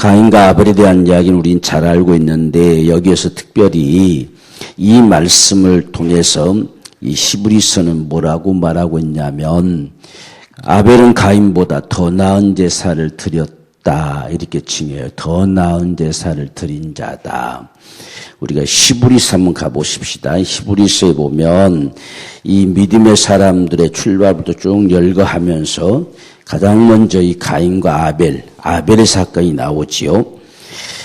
가인과 아벨에 대한 이야기는 우린 잘 알고 있는데 여기에서 특별히 이 말씀을 통해서 이 히브리서는 뭐라고 말하고 있냐면 아벨은 가인보다 더 나은 제사를 드렸다 이렇게 칭해요. 더 나은 제사를 드린 자다. 우리가 히브리서 한번 가보십시다. 히브리서에 보면 이 믿음의 사람들의 출발부터 쭉 열거하면서 가장 먼저 이 가인과 아벨의 사건이 나오지요.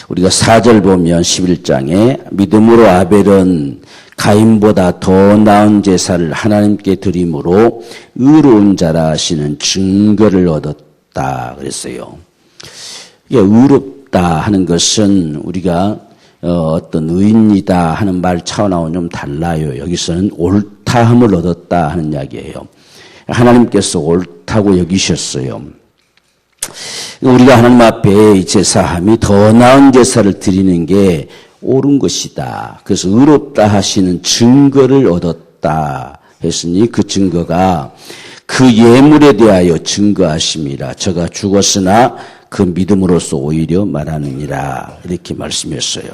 우리가 4절 보면 11장에 믿음으로 아벨은 가인보다 더 나은 제사를 하나님께 드림으로 의로운 자라 하시는 증거를 얻었다 그랬어요. 이게 의롭다 하는 것은 우리가 어떤 의인이다 하는 말 차원하고는 좀 달라요. 여기서는 옳다함을 얻었다 하는 이야기예요. 하나님께서 옳다고 여기셨어요. 우리가 하나님 앞에 제사함이 더 나은 제사를 드리는 게 옳은 것이다. 그래서 의롭다 하시는 증거를 얻었다 했으니 그 증거가 그 예물에 대하여 증거하심이라. 저가 죽었으나 그 믿음으로써 오히려 말하느니라. 이렇게 말씀했어요.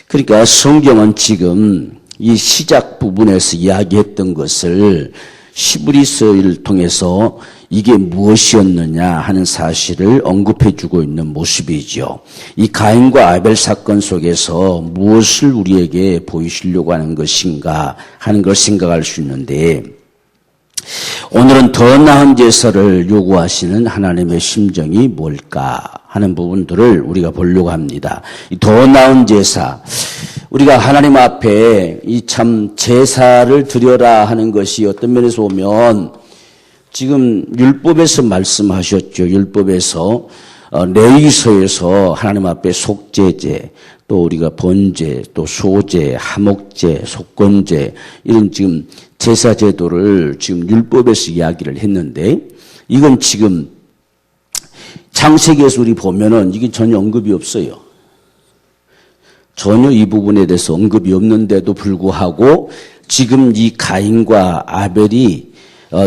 그러니까 성경은 지금 이 시작 부분에서 이야기했던 것을 히브리서를 통해서 이게 무엇이었느냐 하는 사실을 언급해주고 있는 모습이죠. 이 가인과 아벨 사건 속에서 무엇을 우리에게 보이시려고 하는 것인가 하는 걸 생각할 수 있는데 오늘은 더 나은 제사를 요구하시는 하나님의 심정이 뭘까 하는 부분들을 우리가 보려고 합니다. 이 더 나은 제사, 우리가 하나님 앞에 이 참 제사를 드려라 하는 것이 어떤 면에서 보면 지금 율법에서 말씀하셨죠. 율법에서 레위기서에서 하나님 앞에 속죄제, 또 우리가 번제, 또 소제, 하목제, 속건제 이런 지금 제사 제도를 지금 율법에서 이야기를 했는데 이건 지금 창세기에서 우리 보면은 이게 전혀 언급이 없어요. 전혀 이 부분에 대해서 언급이 없는데도 불구하고 지금 이 가인과 아벨이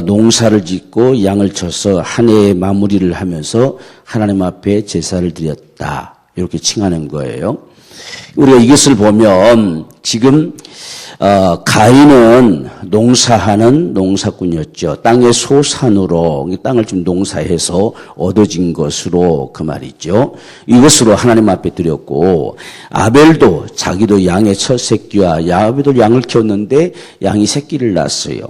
농사를 짓고 양을 쳐서 한 해의 마무리를 하면서 하나님 앞에 제사를 드렸다. 이렇게 칭하는 거예요. 우리가 이것을 보면 지금 가인은 농사하는 농사꾼이었죠. 땅의 소산으로 땅을 좀 농사해서 얻어진 것으로 그 말이죠. 이것으로 하나님 앞에 드렸고 아벨도 자기도 양의 첫 새끼와 아벨도 양을 키웠는데 양이 새끼를 낳았어요.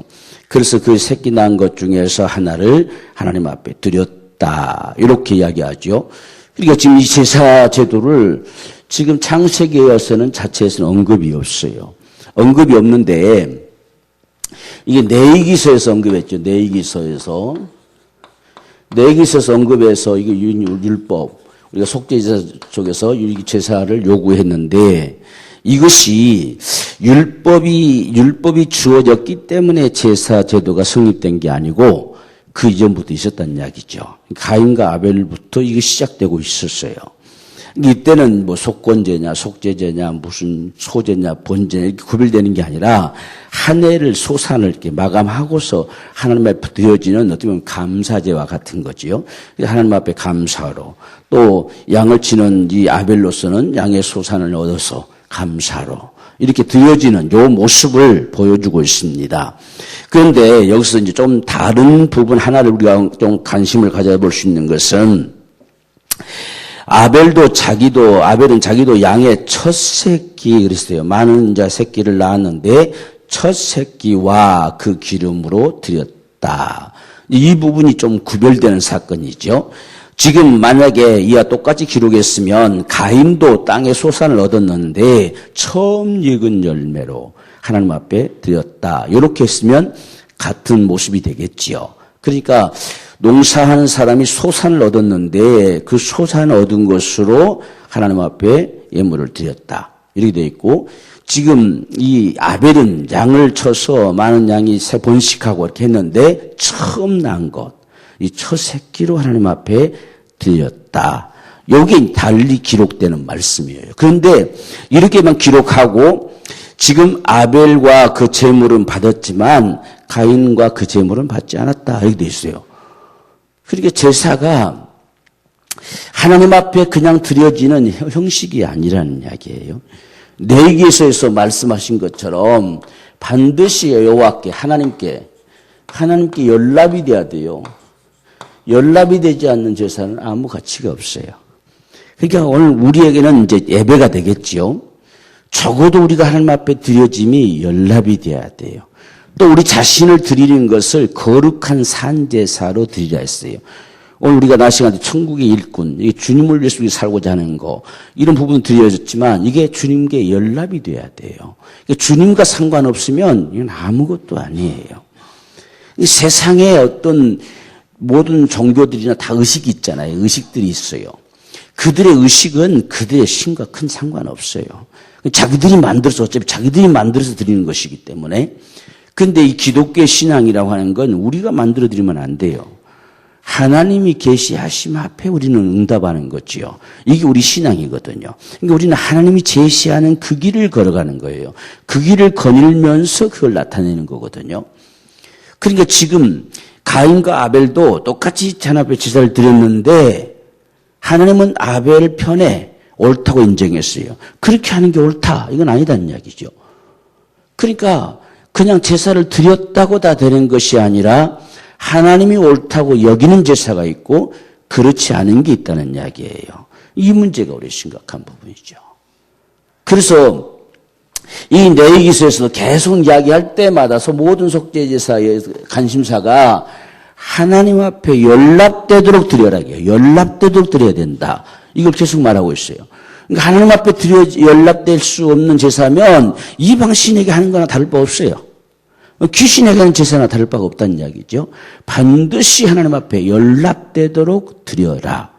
그래서 그 새끼 낳은 것 중에서 하나를 하나님 앞에 드렸다. 이렇게 이야기하죠. 그러니까 지금 이 제사 제도를 지금 창세기에서는 자체에서는 언급이 없어요. 언급이 없는데 이게 레위기서에서 언급했죠. 레위기서에서 언급해서 이게 율법 우리가 속죄제사 쪽에서 제사를 요구했는데 이것이 율법이 주어졌기 때문에 제사 제도가 성립된 게 아니고 그 이전부터 있었다는 이야기죠. 가인과 아벨부터 이게 시작되고 있었어요. 이때는 뭐 속건제냐 속죄제냐 무슨 소제냐 번제냐 이렇게 구별되는 게 아니라 한 해를 소산을 이렇게 마감하고서 하나님 앞에 드려지는 어떻게 보면 감사제와 같은 거지요. 하나님 앞에 감사로 또 양을 치는 이 아벨로서는 양의 소산을 얻어서 감사로 이렇게 드려지는 요 모습을 보여주고 있습니다. 그런데 여기서 이제 좀 다른 부분 하나를 우리가 좀 관심을 가져볼 수 있는 것은 아벨은 자기도 양의 첫 새끼 그랬어요. 많은 자 새끼를 낳았는데 첫 새끼와 그 기름으로 드렸다. 이 부분이 좀 구별되는 사건이죠. 지금 만약에 이와 똑같이 기록했으면 가인도 땅의 소산을 얻었는데 처음 익은 열매로 하나님 앞에 드렸다. 이렇게 했으면 같은 모습이 되겠지요. 그러니까 농사하는 사람이 소산을 얻었는데 그 소산을 얻은 것으로 하나님 앞에 예물을 드렸다. 이렇게 되어 있고 지금 이 아벨은 양을 쳐서 많은 양이 세 번씩하고 이렇게 했는데 처음 난 것. 이 첫 새끼로 하나님 앞에 드렸다. 여기 달리 기록되는 말씀이에요. 그런데 이렇게만 기록하고 지금 아벨과 그 제물은 받았지만 가인과 그 제물은 받지 않았다. 이렇게 돼 있어요. 그러니까 제사가 하나님 앞에 그냥 드려지는 형식이 아니라는 이야기예요. 레위기에서 말씀하신 것처럼 반드시 여호와께 하나님께 연락이 돼야 돼요. 연락이 되지 않는 제사는 아무 가치가 없어요. 그러니까 오늘 우리에게는 이제 예배가 되겠지요. 적어도 우리가 하나님 앞에 드려짐이 연락이 돼야 돼요. 또 우리 자신을 드리는 것을 거룩한 산제사로 드리라 했어요. 오늘 우리가 낮 시간에 천국의 일꾼, 주님을 위해서 살고자 하는 거, 이런 부분은 드려졌지만 이게 주님께 연락이 돼야 돼요. 주님과 상관없으면 이건 아무것도 아니에요. 이 세상에 어떤 모든 종교들이나 다 의식이 있잖아요. 의식들이 있어요. 그들의 의식은 그들의 신과 큰 상관없어요. 자기들이 만들어서 드리는 것이기 때문에. 근데 이 기독교의 신앙이라고 하는 건 우리가 만들어 드리면 안 돼요. 하나님이 계시하심 앞에 우리는 응답하는 거지요. 이게 우리 신앙이거든요. 그러니까 우리는 하나님이 제시하는 그 길을 걸어가는 거예요. 그 길을 거닐면서 그걸 나타내는 거거든요. 그러니까 지금 가인과 아벨도 똑같이 하나님 앞에 제사를 드렸는데 하나님은 아벨 편에 옳다고 인정했어요. 그렇게 하는 게 옳다. 이건 아니다는 이야기죠. 그러니까 그냥 제사를 드렸다고 다 되는 것이 아니라 하나님이 옳다고 여기는 제사가 있고 그렇지 않은 게 있다는 이야기예요. 이 문제가 우리 심각한 부분이죠. 그래서 이 레위기서에서도 계속 이야기할 때마다 모든 속죄제사의 관심사가 하나님 앞에 연락되도록 드려라. 연락되도록 드려야 된다. 이걸 계속 말하고 있어요. 그러니까 하나님 앞에 연락될 수 없는 제사면 이방 신에게 하는 거나 다를 바 없어요. 귀신에게 하는 제사나 다를 바가 없다는 이야기죠. 반드시 하나님 앞에 연락되도록 드려라.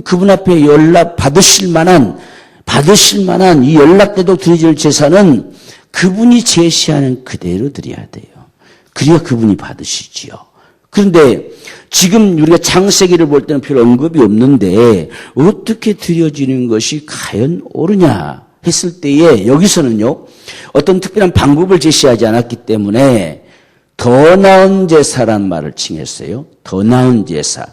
그분 앞에 연락 받으실 만한 이 연락되도록 드려질 제사는 그분이 제시하는 그대로 드려야 돼요. 그래야 그분이 받으시지요. 그런데 지금 우리가 창세기를 볼 때는 별 언급이 없는데 어떻게 드려지는 것이 과연 옳으냐 했을 때에 여기서는요. 어떤 특별한 방법을 제시하지 않았기 때문에 더 나은 제사란 말을 칭했어요. 더 나은 제사.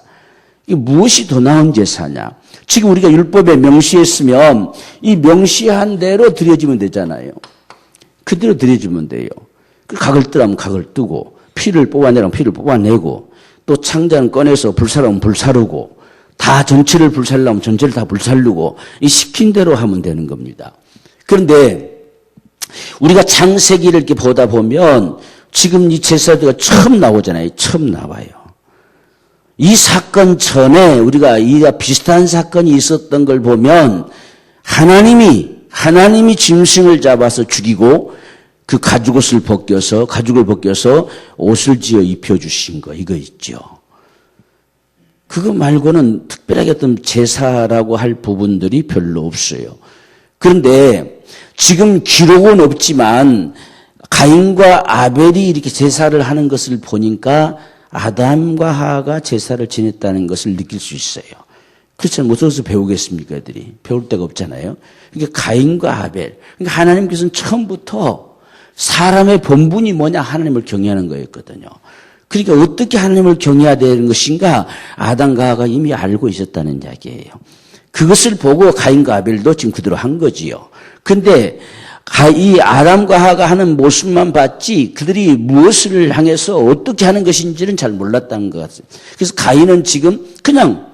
이게 무엇이 더 나은 제사냐. 지금 우리가 율법에 명시했으면 이 명시한 대로 드려지면 되잖아요. 그대로 드려주면 돼요. 각을 뜨라면 각을 뜨고 피를 뽑아내라면 피를 뽑아내고 또 창자는 꺼내서 불사르면 불사르고 다 전체를 불살려면 전체를 다 불살르고 이 시킨 대로 하면 되는 겁니다. 그런데 우리가 창세기를 이렇게 보다 보면 지금 이 제사가 처음 나오잖아요. 처음 나와요. 이 사건 전에 우리가 이 비슷한 사건이 있었던 걸 보면 하나님이 짐승을 잡아서 죽이고 그 가죽을 벗겨서 옷을 지어 입혀주신 거 이거 있죠. 그거 말고는 특별하게 어떤 제사라고 할 부분들이 별로 없어요. 그런데 지금 기록은 없지만 가인과 아벨이 이렇게 제사를 하는 것을 보니까 아담과 하와가 제사를 지냈다는 것을 느낄 수 있어요. 그렇잖아요. 어디서 배우겠습니까, 애들이? 배울 데가 없잖아요. 그러니까 가인과 아벨. 그러니까 하나님께서는 처음부터 사람의 본분이 뭐냐? 하나님을 경외하는 거였거든요. 그러니까 어떻게 하나님을 경외해야 되는 것인가? 아담과 하와가 이미 알고 있었다는 이야기예요. 그것을 보고 가인과 아벨도 지금 그대로 한 거지요. 근데 이 아담과 하와가 하는 모습만 봤지 그들이 무엇을 향해서 어떻게 하는 것인지는 잘 몰랐다는 것 같아요. 그래서 가인은 지금 그냥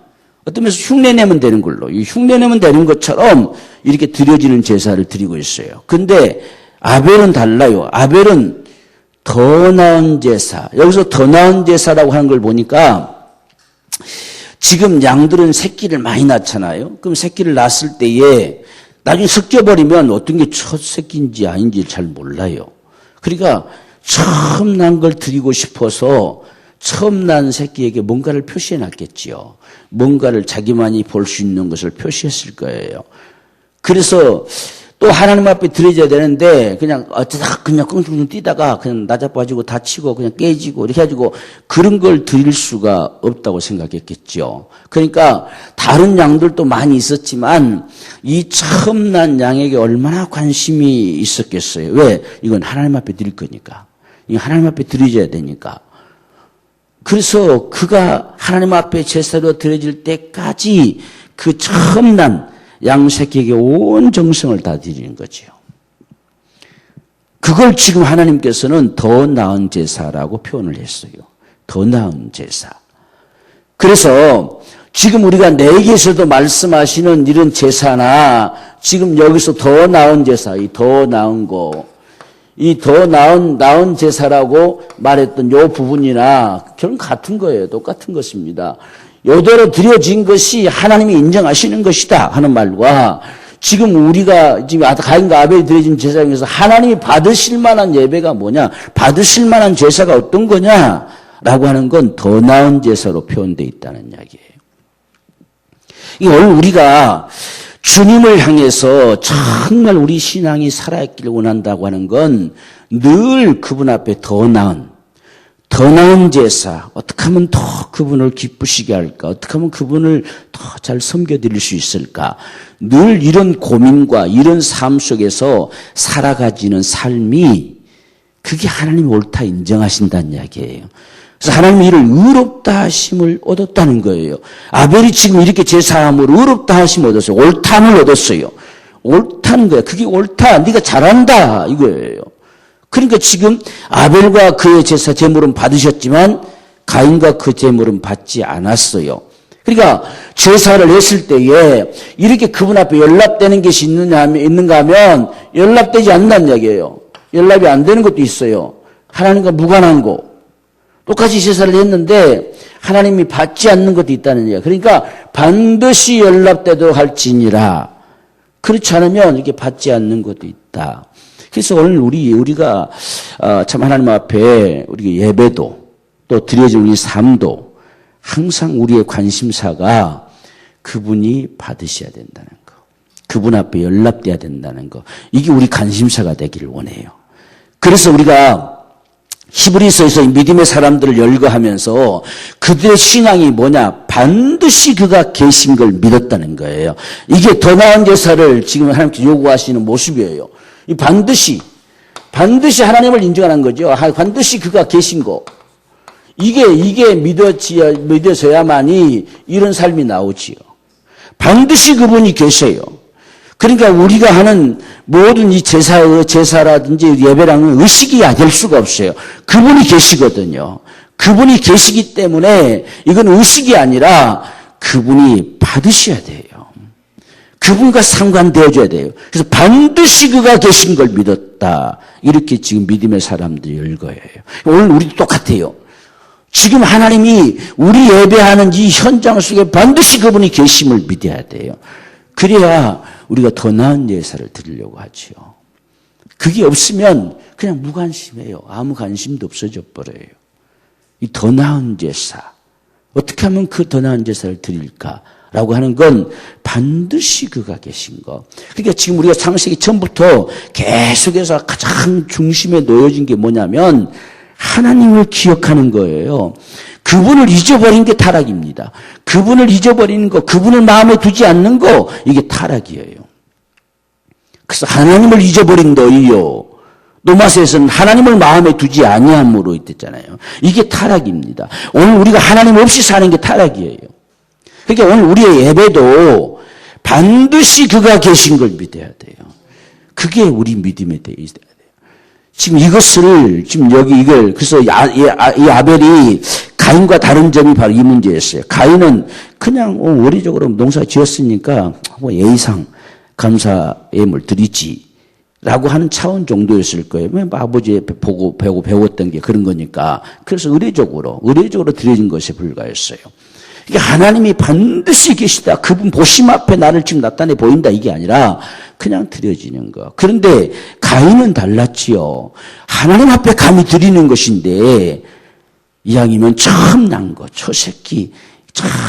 어떤 면에서 흉내내면 되는 걸로 이 흉내내면 되는 것처럼 이렇게 드려지는 제사를 드리고 있어요. 근데 아벨은 달라요. 아벨은 더 나은 제사. 여기서 더 나은 제사라고 하는 걸 보니까 지금 양들은 새끼를 많이 낳잖아요. 그럼 새끼를 낳았을 때에 나중에 섞여버리면 어떤 게 첫 새끼인지 아닌지 잘 몰라요. 그러니까 처음 난 걸 드리고 싶어서 처음 난 새끼에게 뭔가를 표시해 놨겠지요. 뭔가를 자기만이 볼 수 있는 것을 표시했을 거예요. 그래서 또 하나님 앞에 드려져야 되는데 그냥 어쩌다 그냥 끙끙 뛰다가 그냥 나자빠지고 다치고 그냥 깨지고 이렇게 해가지고 그런 걸 드릴 수가 없다고 생각했겠죠. 그러니까 다른 양들도 많이 있었지만 이 처음 난 양에게 얼마나 관심이 있었겠어요. 왜? 이건 하나님 앞에 드릴 거니까. 이건 하나님 앞에 드려져야 되니까. 그래서 그가 하나님 앞에 제사로 드려질 때까지 그 처음 난 양새끼에게 온 정성을 다 드리는 거죠. 그걸 지금 하나님께서는 더 나은 제사라고 표현을 했어요. 더 나은 제사. 그래서 지금 우리가 내게서도 말씀하시는 이런 제사나 지금 여기서 더 나은 제사, 이 더 나은 거, 이 더 나은 제사라고 말했던 요 부분이나 결국 같은 거예요. 똑같은 것입니다. 요대로 드려진 것이 하나님이 인정하시는 것이다 하는 말과 지금 우리가 지금 가인과 아벨이 드려진 제사 중에서 하나님이 받으실 만한 예배가 뭐냐, 받으실 만한 제사가 어떤 거냐라고 하는 건 더 나은 제사로 표현되어 있다는 이야기예요. 오늘 우리가 주님을 향해서 정말 우리 신앙이 살아있기를 원한다고 하는 건 늘 그분 앞에 더 나은 제사, 어떻게 하면 더 그분을 기쁘시게 할까, 어떻게 하면 그분을 더 잘 섬겨드릴 수 있을까, 늘 이런 고민과 이런 삶 속에서 살아가지는 삶이 그게 하나님이 옳다 인정하신다는 이야기예요. 그래서 하나님이 이를 의롭다 하심을 얻었다는 거예요. 아벨이 지금 이렇게 제사함으로 의롭다 하심을 얻었어요. 옳다함을 얻었어요. 옳다는 거야. 그게 옳다. 네가 잘한다 이거예요. 그러니까 지금 아벨과 그의 제사 제물은 받으셨지만 가인과 그 제물은 받지 않았어요. 그러니까 제사를 했을 때에 이렇게 그분 앞에 연락되는 것이 있는가 하면 연락되지 않는다는 이야기예요. 연락이 안 되는 것도 있어요. 하나님과 무관한 거. 똑같이 제사를 했는데 하나님이 받지 않는 것도 있다는 이야기예요. 그러니까 반드시 연락되도록 할지니라. 그렇지 않으면 이렇게 받지 않는 것도 있다. 그래서 오늘 우리가 참 하나님 앞에 우리 예배도 또 드려진 우리 삶도 항상 우리의 관심사가 그분이 받으셔야 된다는 거. 그분 앞에 연락돼야 된다는 거. 이게 우리 관심사가 되기를 원해요. 그래서 우리가 히브리서에서 믿음의 사람들을 열거하면서 그들의 신앙이 뭐냐? 반드시 그가 계신 걸 믿었다는 거예요. 이게 더 나은 제사를 지금 하나님께서 요구하시는 모습이에요. 이 반드시 하나님을 인정하는 거죠. 반드시 그가 계신 거. 이게 믿어져야만이 이런 삶이 나오지요. 반드시 그분이 계셔요. 그러니까 우리가 하는 모든 이 제사라든지 예배랑은 의식이 될 수가 없어요. 그분이 계시거든요. 그분이 계시기 때문에 이건 의식이 아니라 그분이 받으셔야 돼요. 그분과 상관되어줘야 돼요. 그래서 반드시 그가 계신 걸 믿었다. 이렇게 지금 믿음의 사람들이 열거예요. 오늘 우리도 똑같아요. 지금 하나님이 우리 예배하는 이 현장 속에 반드시 그분이 계심을 믿어야 돼요. 그래야 우리가 더 나은 제사를 드리려고 하지요. 그게 없으면 그냥 무관심해요. 아무 관심도 없어져 버려요. 이 더 나은 제사. 어떻게 하면 그 더 나은 제사를 드릴까라고 하는 건 반드시 그가 계신 거. 그러니까 지금 우리가 창세기 처음부터 계속해서 가장 중심에 놓여진 게 뭐냐면 하나님을 기억하는 거예요. 그분을 잊어버린 게 타락입니다. 그분을 잊어버리는 거, 그분을 마음에 두지 않는 거, 이게 타락이에요. 그래서 하나님을 잊어버린 너희요. 로마서에서는 하나님을 마음에 두지 아니함으로 있댔잖아요. 이게 타락입니다. 오늘 우리가 하나님 없이 사는 게 타락이에요. 그러니까 오늘 우리의 예배도 반드시 그가 계신 걸 믿어야 돼요. 그게 우리 믿음에 대해 있어야 돼요. 지금 이걸, 그래서 이 아벨이 가인과 다른 점이 바로 이 문제였어요. 가인은 그냥 원리적으로 농사 지었으니까 예의상 감사예물 드리지라고 하는 차원 정도였을 거예요. 아버지 보고 배웠던 게 그런 거니까. 그래서 의례적으로 드려진 것에 불과했어요. 그러니까 하나님이 반드시 계시다. 그분 보심 앞에 나를 지금 나타내 보인다. 이게 아니라 그냥 드려지는 거. 그런데 가인은 달랐지요. 하나님 앞에 감히 드리는 것인데 이왕이면 처음 난 거, 초새끼,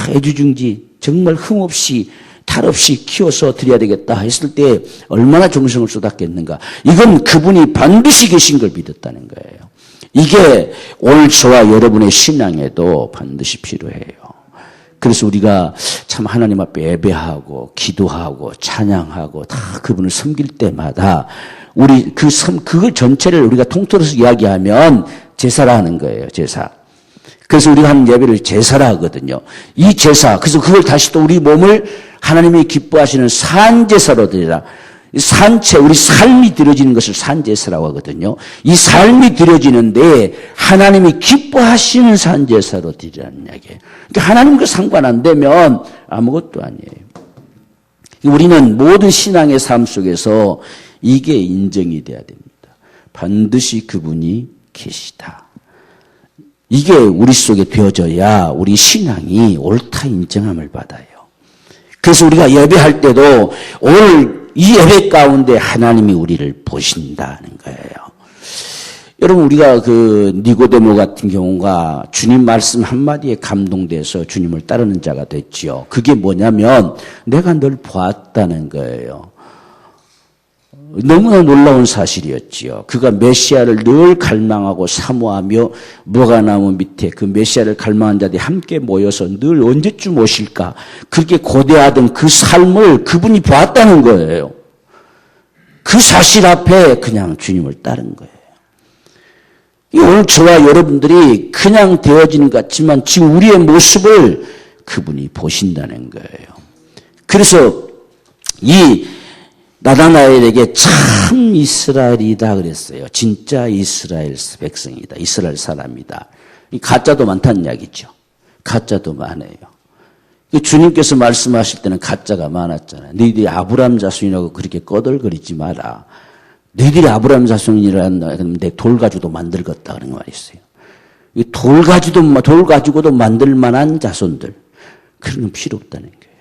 애주중지 정말 흠없이 탈 없이 키워서 드려야 되겠다 했을 때 얼마나 정성을 쏟았겠는가. 이건 그분이 반드시 계신 걸 믿었다는 거예요. 이게 오늘 저와 여러분의 신앙에도 반드시 필요해요. 그래서 우리가 참 하나님 앞에 예배하고 기도하고 찬양하고 다 그분을 섬길 때마다 우리 그걸 전체를 우리가 통틀어서 이야기하면 제사라는 거예요. 제사. 그래서 우리가 하는 예배를 제사라 하거든요. 이 제사, 그래서 그걸 다시 또 우리 몸을 하나님이 기뻐하시는 산제사로 드리라. 산채, 우리 삶이 드려지는 것을 산제사라고 하거든요. 이 삶이 드려지는데 하나님이 기뻐하시는 산제사로 드리라는 이야기예요. 그러니까 하나님과 상관 안 되면 아무것도 아니에요. 우리는 모든 신앙의 삶 속에서 이게 인정이 돼야 됩니다. 반드시 그분이 계시다. 이게 우리 속에 되어져야 우리 신앙이 옳다 인정함을 받아요. 그래서 우리가 예배할 때도 오늘 이 예배 가운데 하나님이 우리를 보신다는 거예요. 여러분, 우리가 그 니고데모 같은 경우가 주님 말씀 한마디에 감동돼서 주님을 따르는 자가 됐지요. 그게 뭐냐면 내가 널 보았다는 거예요. 너무나 놀라운 사실이었지요. 그가 메시아를 늘 갈망하고 사모하며 무화과나무 밑에 그 메시아를 갈망한 자들이 함께 모여서 늘 언제쯤 오실까 그렇게 고대하던 그 삶을 그분이 보았다는 거예요. 그 사실 앞에 그냥 주님을 따른 거예요. 오늘 저와 여러분들이 그냥 되어지는 것 같지만 지금 우리의 모습을 그분이 보신다는 거예요. 그래서 이 나다나엘에게 참 이스라엘이다 그랬어요. 진짜 이스라엘 백성이다. 이스라엘 사람이다. 가짜도 많다는 이야기죠. 가짜도 많아요. 주님께서 말씀하실 때는 가짜가 많았잖아요. 너희들이 아브라함 자손이라고 그렇게 꺼들거리지 마라. 너희들이 아브라함 자손이라는데 돌 가지고도 만들겠다 그런 말이 있어요. 돌 가지고도 만들 만한 자손들. 그런 건 필요 없다는 거예요.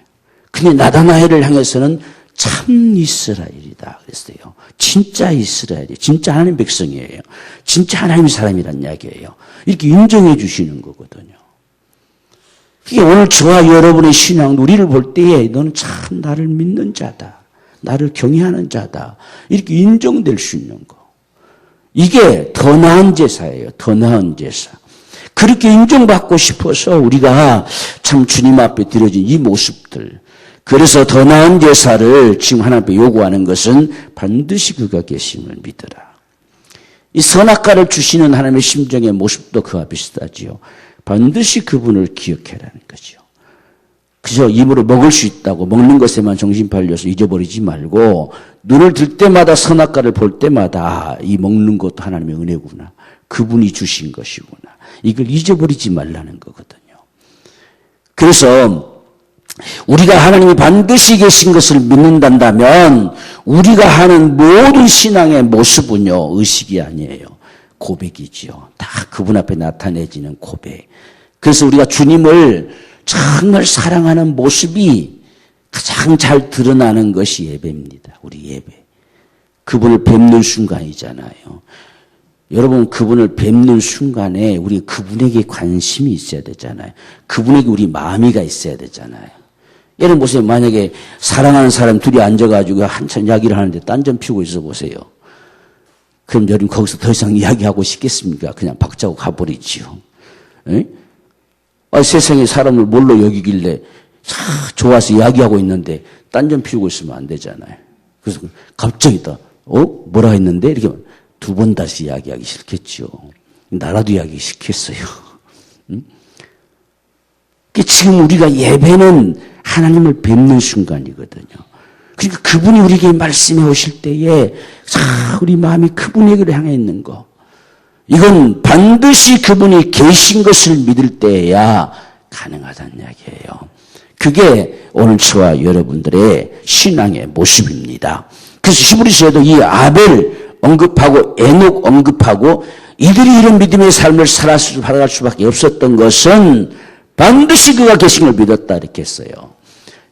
근데 나다나엘을 향해서는 참 이스라엘이다 그랬어요. 진짜 이스라엘이에요. 진짜 하나님 백성이에요. 진짜 하나님의 사람이란 이야기예요. 이렇게 인정해 주시는 거거든요. 이게 오늘 저와 여러분의 신앙, 우리를 볼 때에 너는 참 나를 믿는 자다. 나를 경외하는 자다. 이렇게 인정될 수 있는 거. 이게 더 나은 제사예요. 더 나은 제사. 그렇게 인정받고 싶어서 우리가 참 주님 앞에 드려진 이 모습들. 그래서 더 나은 제사를 지금 하나님 앞에 요구하는 것은 반드시 그가 계심을 믿으라. 이 선악과를 주시는 하나님의 심정의 모습도 그와 비슷하지요. 반드시 그분을 기억해라는 거죠. 그저 입으로 먹을 수 있다고 먹는 것에만 정신 팔려서 잊어버리지 말고 눈을 들 때마다 선악과를 볼 때마다 이 먹는 것도 하나님의 은혜구나. 그분이 주신 것이구나. 이걸 잊어버리지 말라는 거거든요. 그래서 우리가 하나님이 반드시 계신 것을 믿는다면 우리가 하는 모든 신앙의 모습은요. 의식이 아니에요. 고백이지요. 다 그분 앞에 나타내지는 고백. 그래서 우리가 주님을 정말 사랑하는 모습이 가장 잘 드러나는 것이 예배입니다. 우리 예배. 그분을 뵙는 순간이잖아요. 여러분 그분을 뵙는 순간에 우리 그분에게 관심이 있어야 되잖아요. 그분에게 우리 마음이가 있어야 되잖아요. 여러분 보세요. 만약에 사랑하는 사람 둘이 앉아가지고 한참 이야기를 하는데 딴전 피우고 있어 보세요. 그럼 여러분 거기서 더 이상 이야기하고 싶겠습니까? 그냥 박자고 가버리지요. 세상에 사람을 뭘로 여기길래 좋아서 이야기하고 있는데 딴전 피우고 있으면 안 되잖아요. 그래서 갑자기 또 뭐라 했는데 이렇게 두 번 다시 이야기하기 싫겠죠. 나라도 이야기 시켰어요. 지금 우리가 예배는 하나님을 뵙는 순간이거든요. 그러니까 그분이 우리에게 말씀해 오실 때에 우리 마음이 그분에게로 향해 있는 거. 이건 반드시 그분이 계신 것을 믿을 때에야 가능하다는 이야기예요. 그게 오늘 저와 여러분들의 신앙의 모습입니다. 그래서 히브리서에도 이 아벨 언급하고 에녹 언급하고 이들이 이런 믿음의 삶을 살아갈 수밖에 없었던 것은 반드시 그가 계신 걸 믿었다 이렇게 했어요.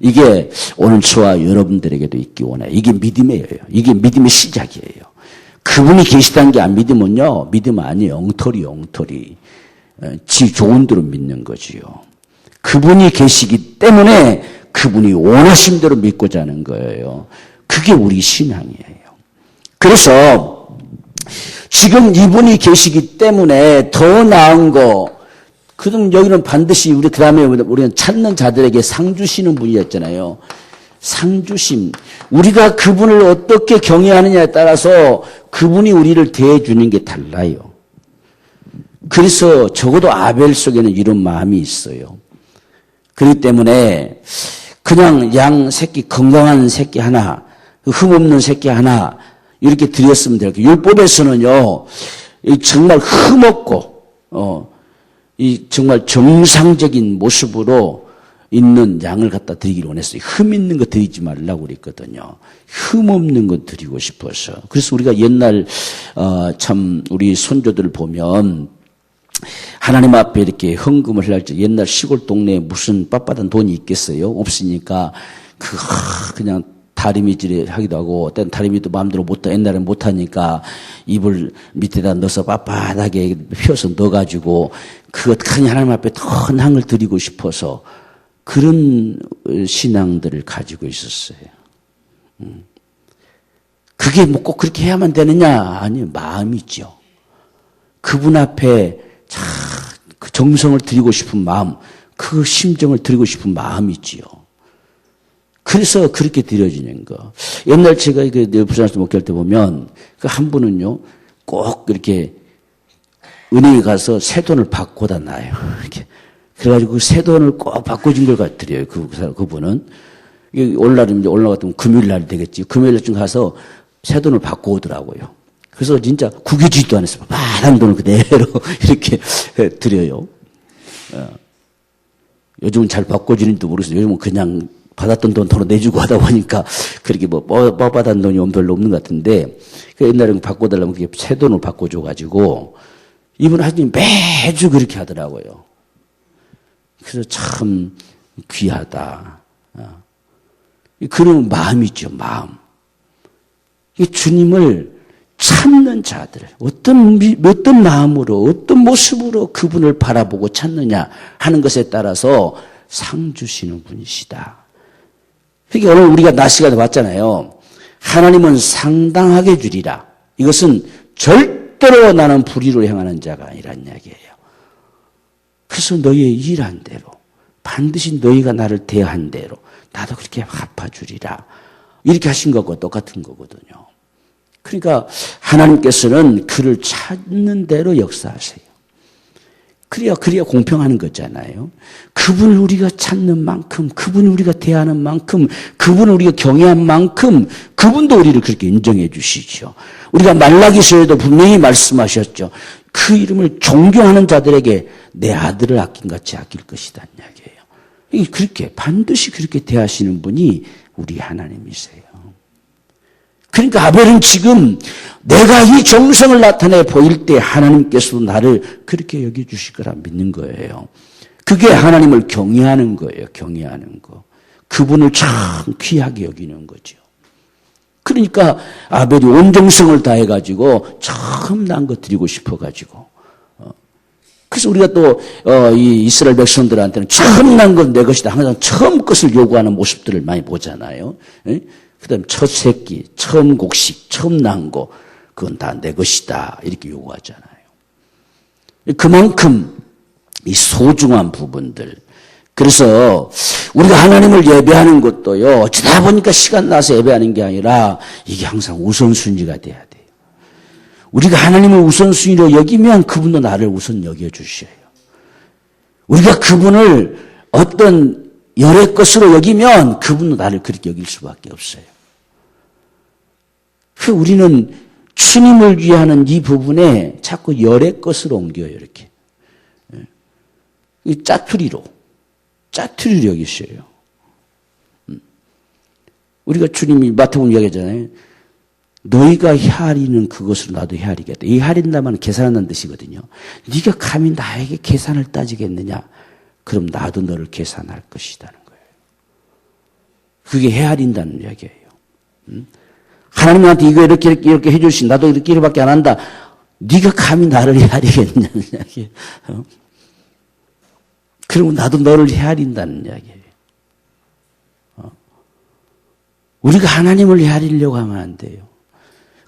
이게 오늘 저와 여러분들에게도 있기 원해요. 이게 믿음이에요. 이게 믿음의 시작이에요. 그분이 계시다는 게 안 믿으면요. 믿음 아니에요. 엉터리요. 엉터리. 지 좋은 대로 믿는 거지요. 그분이 계시기 때문에 그분이 원하신 대로 믿고자 하는 거예요. 그게 우리 신앙이에요. 그래서 지금 이분이 계시기 때문에 더 나은 거 그럼 여기는 반드시 우리 그 다음에 우리는 찾는 자들에게 상 주시는 분이었잖아요. 상 주심. 우리가 그분을 어떻게 경외하느냐에 따라서 그분이 우리를 대해주는 게 달라요. 그래서 적어도 아벨 속에는 이런 마음이 있어요. 그렇기 때문에 그냥 양 새끼, 건강한 새끼 하나, 흠없는 새끼 하나 이렇게 드렸으면 될 거예요. 율법에서는요, 정말 흠없고 이 정말 정상적인 모습으로 있는 양을 갖다 드리기를 원했어요. 흠 있는 거 드리지 말라고 그랬거든요. 흠 없는 거 드리고 싶어서. 그래서 우리가 옛날 참 우리 손조들 보면 하나님 앞에 이렇게 헌금을 할 때 옛날 시골 동네에 무슨 빳빳한 돈이 있겠어요? 없으니까 그냥 다리미질에 하기도 하고 때는 다리미도 마음대로 옛날에는 못하니까 이불 밑에다 넣어서 빳빳하게 펴서 넣어가지고 그것 큰 하나님 앞에 큰 향을 드리고 싶어서 그런 신앙들을 가지고 있었어요. 그게 뭐 꼭 그렇게 해야만 되느냐? 아니요. 마음이죠. 그분 앞에 그 정성을 드리고 싶은 마음, 그 심정을 드리고 싶은 마음이지요. 그래서 그렇게 드려지는 거. 옛날 제가 부산에서 목회할 때 보면 그 한 분은요, 꼭 이렇게 은행에 가서 새 돈을 바꿔다 놔요. 이렇게. 그래가지고 그 새 돈을 꼭 바꿔준 걸 드려요. 그분은. 오늘날이면 이제 올라갔다면 금요일날 되겠지. 금요일날쯤 가서 새 돈을 바꿔오더라고요. 그래서 진짜 구겨지지도 않았어요. 파란 돈을 그대로 이렇게 드려요. 요즘은 잘 바꿔지는지도 모르겠어요. 요즘은 그냥 받았던 돈 도로 내주고 하다 보니까 그렇게 받은 돈이 별로 없는 것 같은데, 옛날에는 바꿔달라면 그게 새 돈을 바꿔줘가지고, 이분 하나님 매주 그렇게 하더라고요. 그래서 참 귀하다. 그런 마음이죠, 마음. 주님을 찾는 자들, 어떤 마음으로, 어떤 모습으로 그분을 바라보고 찾느냐 하는 것에 따라서 상 주시는 분이시다. 그러니까 오늘 우리가 낮 시간에 봤잖아요. 하나님은 상당하게 주리라. 이것은 절대로 나는 불의로 행하는 자가 아니란 이야기예요. 그래서 너희의 일한 대로, 반드시 너희가 나를 대한 대로 나도 그렇게 갚아주리라. 이렇게 하신 것과 똑같은 거거든요. 그러니까 하나님께서는 그를 찾는 대로 역사하세요. 그래야 공평하는 거잖아요. 그분을 우리가 찾는 만큼, 그분을 우리가 대하는 만큼, 그분을 우리가 경외한 만큼 그분도 우리를 그렇게 인정해 주시죠. 우리가 말라기서에도 분명히 말씀하셨죠. 그 이름을 존경하는 자들에게 내 아들을 아낀같이 아낄 것이다 이야기예요. 그렇게 반드시 그렇게 대하시는 분이 우리 하나님이세요. 그러니까 아벨은 지금 내가 이 정성을 나타내 보일 때 하나님께서도 나를 그렇게 여겨주실 거라 믿는 거예요. 그게 하나님을 경외하는 거예요. 경외하는 거. 그분을 참 귀하게 여기는 거죠. 그러니까 아벨이 온 정성을 다해가지고 처음 난 거 드리고 싶어가지고. 그래서 우리가 또 이 이스라엘 백성들한테는 처음 난 건 내 것이다. 항상 처음 것을 요구하는 모습들을 많이 보잖아요. 그 다음에 첫 새끼, 처음 곡식, 처음 난 거, 그건 다 내 것이다. 이렇게 요구하잖아요. 그만큼 이 소중한 부분들. 그래서 우리가 하나님을 예배하는 것도요, 어쩌다 보니까 시간 나서 예배하는 게 아니라 이게 항상 우선순위가 돼야 돼요. 우리가 하나님을 우선순위로 여기면 그분도 나를 우선 여겨주셔요. 우리가 그분을 어떤 열의 것으로 여기면 그분도 나를 그렇게 여길 수밖에 없어요. 우리는 주님을 위하는 이 부분에 자꾸 열의 것으로 옮겨요, 이렇게. 짜투리로 여기셔요. 우리가 주님이 마태복음 이야기하잖아요. 너희가 헤아리는 그것으로 나도 헤아리겠다. 이 헤아린다면 계산하는 뜻이거든요. 네가 감히 나에게 계산을 따지겠느냐? 그럼 나도 너를 계산할 것이라는 거예요. 그게 헤아린다는 이야기예요. 하나님한테 이거 이렇게 해주신 나도 이렇게밖에 안 한다. 네가 감히 나를 헤아리겠느냐는 이야기예요. 그러면 나도 너를 헤아린다는 이야기예요. 우리가 하나님을 헤아리려고 하면 안 돼요.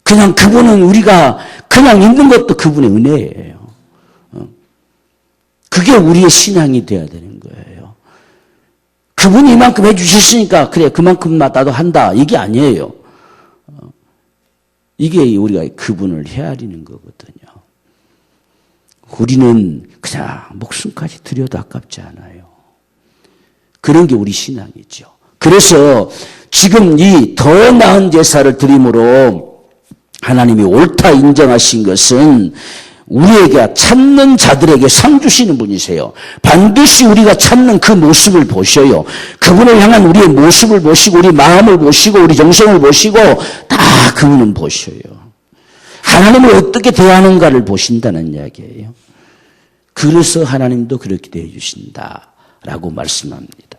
그냥 그분은 우리가 그냥 있는 것도 그분의 은혜예요. 그게 우리의 신앙이 되어야 되는 거예요. 그분이 이만큼 해주셨으니까 그래 그만큼 나도 한다. 이게 아니에요. 이게 우리가 그분을 헤아리는 거거든요. 우리는 그냥 목숨까지 드려도 아깝지 않아요. 그런 게 우리 신앙이죠. 그래서 지금 이 더 나은 제사를 드림으로 하나님이 옳다 인정하신 것은 우리에게 찾는 자들에게 상 주시는 분이세요. 반드시 우리가 찾는 그 모습을 보셔요. 그분을 향한 우리의 모습을 보시고 우리 마음을 보시고 우리 정성을 보시고 다 그분은 보셔요. 하나님을 어떻게 대하는가를 보신다는 이야기예요. 그래서 하나님도 그렇게 대해 주신다라고 말씀합니다.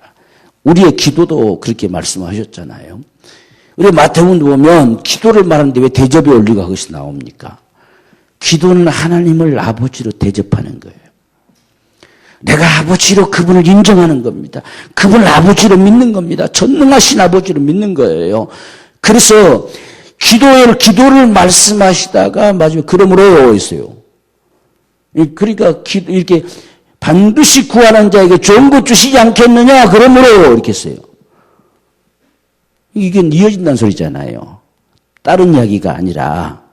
우리의 기도도 그렇게 말씀하셨잖아요. 우리 마태복음 보면 기도를 말하는데 왜 대접의 원리가 거기서 나옵니까? 기도는 하나님을 아버지로 대접하는 거예요. 내가 아버지로 그분을 인정하는 겁니다. 그분을 아버지로 믿는 겁니다. 전능하신 아버지로 믿는 거예요. 그래서 기도를 말씀하시다가 마지막에 그러므로 있어요. 그러니까 이렇게 반드시 구하는 자에게 좋은 것 주시지 않겠느냐 그러므로 이렇게 했어요. 이게 이어진다는 소리잖아요. 다른 이야기가 아니라.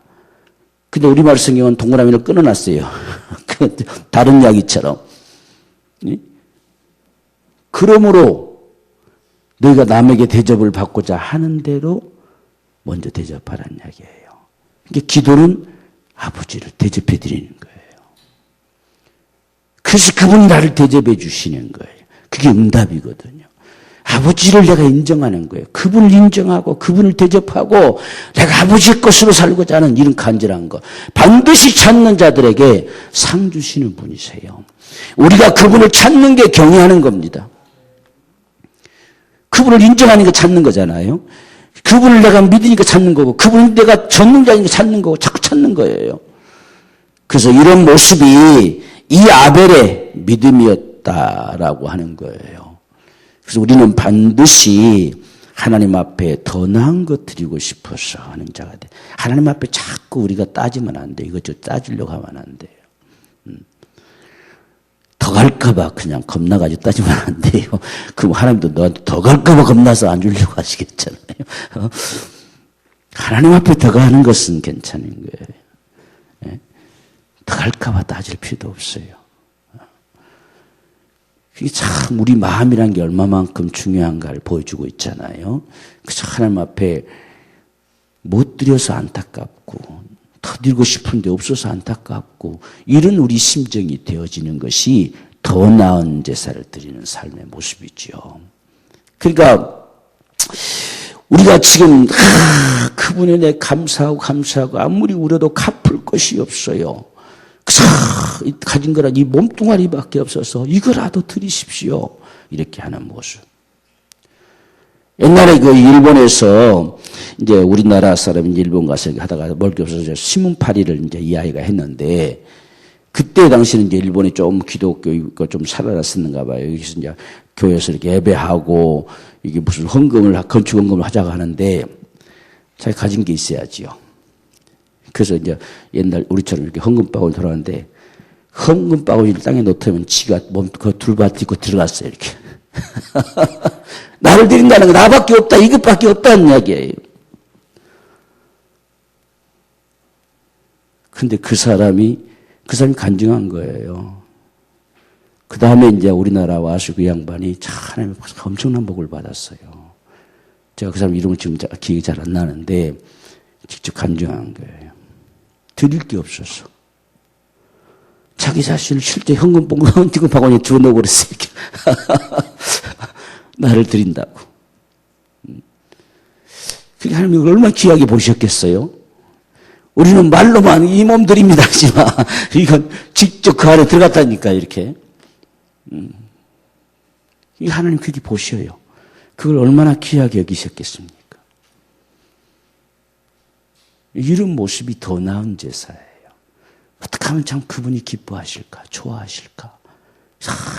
근데 우리말 성경은 동그라미를 끊어놨어요. 다른 이야기처럼. 그러므로 너희가 남에게 대접을 받고자 하는 대로 먼저 대접하라는 이야기예요. 그러니까 기도는 아버지를 대접해 드리는 거예요. 그래서 그분이 나를 대접해 주시는 거예요. 그게 응답이거든요. 아버지를 내가 인정하는 거예요. 그분을 인정하고 그분을 대접하고 내가 아버지의 것으로 살고자 하는 이런 간절한 것. 반드시 찾는 자들에게 상 주시는 분이세요. 우리가 그분을 찾는 게 경외하는 겁니다. 그분을 인정하는 게 찾는 거잖아요. 그분을 내가 믿으니까 찾는 거고 그분을 내가 전능자니까 찾는 거고 자꾸 찾는 거예요. 그래서 이런 모습이 이 아벨의 믿음이었다라고 하는 거예요. 그래서 우리는 반드시 하나님 앞에 더 나은 것 드리고 싶어서 하는 자가 돼. 하나님 앞에 자꾸 우리가 따지면 안 돼. 이것저것 따지려고 하면 안 돼요. 더 갈까봐 그냥 겁나가지고 따지면 안 돼요. 그럼 하나님도 너한테 더 갈까봐 겁나서 안 주려고 하시겠잖아요. 하나님 앞에 더 가는 것은 괜찮은 거예요. 더 갈까봐 따질 필요도 없어요. 이게 참 우리 마음이란 게 얼마만큼 중요한가를 보여주고 있잖아요. 그래서 하나님 앞에 못 드려서 안타깝고 더 드리고 싶은데 없어서 안타깝고 이런 우리 심정이 되어지는 것이 더 나은 제사를 드리는 삶의 모습이죠. 그러니까 우리가 지금 그분에 대해 감사하고 아무리 울어도 갚을 것이 없어요. 가진 거라 이 몸뚱아리밖에 없어서 이거라도 드리십시오. 이렇게 하는 모습. 옛날에 그 일본에서 이제 우리나라 사람이 일본 가서 하다가 먹을 게 없어서 신문파리를 이제 이 아이가 했는데 그때 당시는 이제 일본이 좀 기독교가 좀 살아났었는가 봐요. 여기서 이제 교회에서 이렇게 예배하고 이게 무슨 건축 헌금을 하자고 하는데 자기 가진 게 있어야지요. 그래서 이제 옛날 우리처럼 이렇게 헌금바구니 돌아가는데 헌금바구니를 땅에 놓다면 지가 몸 그 둘바티고 들어갔어요. 이렇게. 나를 드린다는 거 나밖에 없다. 이것밖에 없다는 이야기예요. 근데 그 사람이 간증한 거예요. 그 다음에 이제 우리나라 와서 그 양반이 참 하나님의 엄청난 복을 받았어요. 제가 그 사람 이름을 지금 기억이 잘 안 나는데 직접 간증한 거예요. 드릴 게 없어서. 자기 자신을 실제 현금 바구니에 집어넣어 버렸어요. 나를 드린다고. 그게 하나님이 얼마나 귀하게 보셨겠어요? 우리는 말로만 이 몸 드립니다 하지만 이건 직접 그 안에 들어갔다니까 이렇게. 이 하나님 그렇게 보셔요. 그걸 얼마나 귀하게 여기셨겠습니까? 이런 모습이 더 나은 제사예요. 어떻게 하면 참 그분이 기뻐하실까, 좋아하실까.